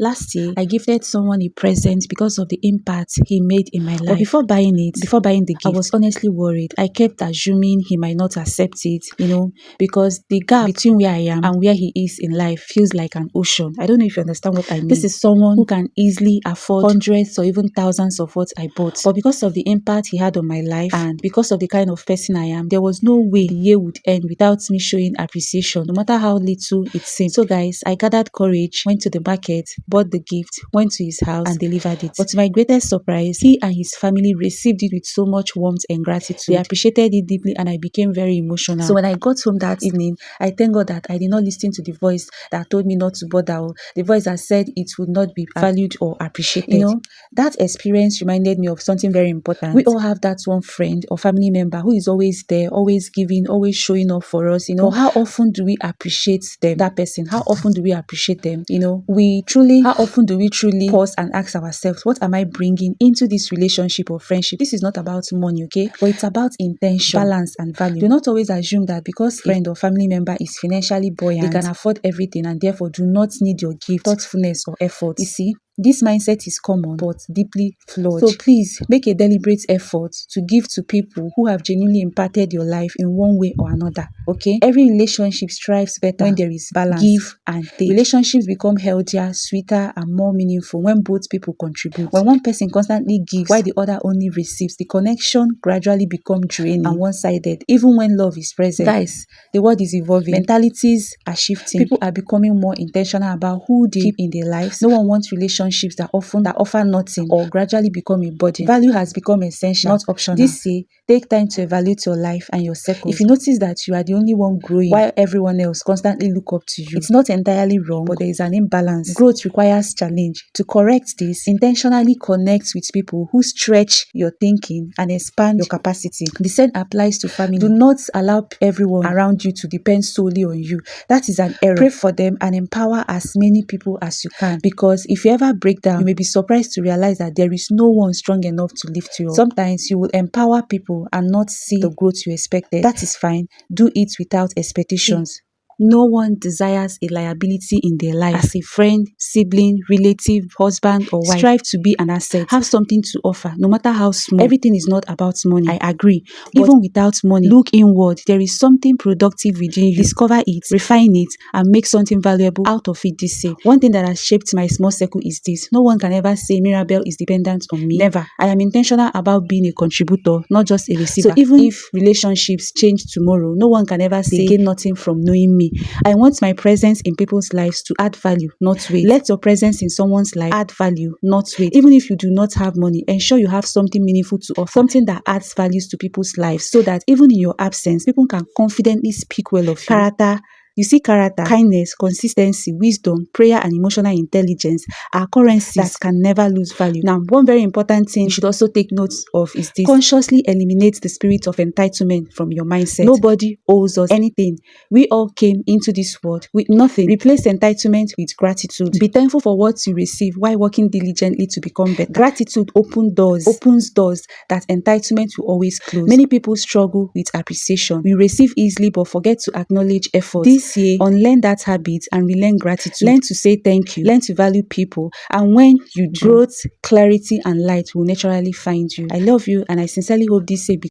Last year, I gifted someone a present because of the impact he made in my life. But before buying the gift, I was honestly worried. I kept assuming he might not accept it, because the gap between where I am and where he is in life feels like an ocean. I don't know if you understand what I mean. This is someone who can easily afford hundreds or even thousands of what I bought. But because of the impact he had on my life and because of the kind of person I am, there was no way the year would end without me showing appreciation, no matter how little it seemed. So guys, I gathered courage, went to the market, bought the gift, went to his house and delivered it. But to my greatest surprise, he and his family received it with so much warmth and gratitude. They appreciated it deeply and I became very emotional. So when I got home that evening, I thank God that I did not listen to the voice that told me not to bother, the voice that said it would not be valued or appreciated. That experience reminded me of something very important. We all have that one friend or family member who is always there, always giving, always showing up for us, But how often do we appreciate them, that person? How often do we appreciate them? How often do we truly pause and ask ourselves, what am I bringing into this relationship or friendship? This is not about money, okay? But it's about intention, balance, and value. Do not always assume that because a friend or family member is financially buoyant, they can afford everything and therefore do not need your gift, thoughtfulness, or effort. You see, this mindset is common but deeply flawed. So please make a deliberate effort to give to people who have genuinely impacted your life in one way or another. Okay? Every relationship thrives better when there is balance, give and take. Relationships become healthier, sweeter, and more meaningful when both people contribute. When one person constantly gives while the other only receives, the connection gradually becomes draining and one-sided, even when love is present. Guys, the world is evolving. Mentalities are shifting. People are becoming more intentional about who they keep in their lives. No one wants relationships that offer nothing or gradually become a burden. Value has become essential, not optional. This year, take time to evaluate your life and your circles. If you notice that you are the only one growing while everyone else constantly look up to you, it's not entirely wrong, but there is an imbalance. Growth requires challenge. To correct this, intentionally connect with people who stretch your thinking and expand your capacity. The same applies to family. Do not allow everyone around you to depend solely on you. That is an error. Pray for them and empower as many people as you can, because if you ever break down, you may be surprised to realize that there is no one strong enough to lift you up. Sometimes you will empower people and not see the growth you expected. That is fine. Do it without expectations. No one desires a liability in their life. As a friend, sibling, relative, husband, or wife, strive to be an asset. Have something to offer, no matter how small. Everything is not about money. I agree. But even without money, look inward. There is something productive within you. Discover it, refine it, and make something valuable out of it this year. One thing that has shaped my small circle is this. No one can ever say Mirabel is dependent on me. Never. I am intentional about being a contributor, not just a receiver. So even if relationships change tomorrow, no one can ever say they gain nothing from knowing me. I want my presence in people's lives to add value, not weight. Let your presence in someone's life add value, not weight. Even if you do not have money, ensure you have something meaningful to offer, something that adds values to people's lives, so that even in your absence, people can confidently speak well of you. Character, kindness, consistency, wisdom, prayer, and emotional intelligence are currencies that can never lose value. Now, one very important thing you should also take note of is this. Consciously eliminate the spirit of entitlement from your mindset. Nobody owes us anything. We all came into this world with nothing. Replace entitlement with gratitude. Be thankful for what you receive while working diligently to become better. Gratitude opens doors that entitlement will always close. Many people struggle with appreciation. We receive easily but forget to acknowledge effort. This year, unlearn that habit and relearn gratitude. Learn to say thank you. Learn to value people. And when you do, growth, clarity, and light will naturally find you. I love you and I sincerely hope this year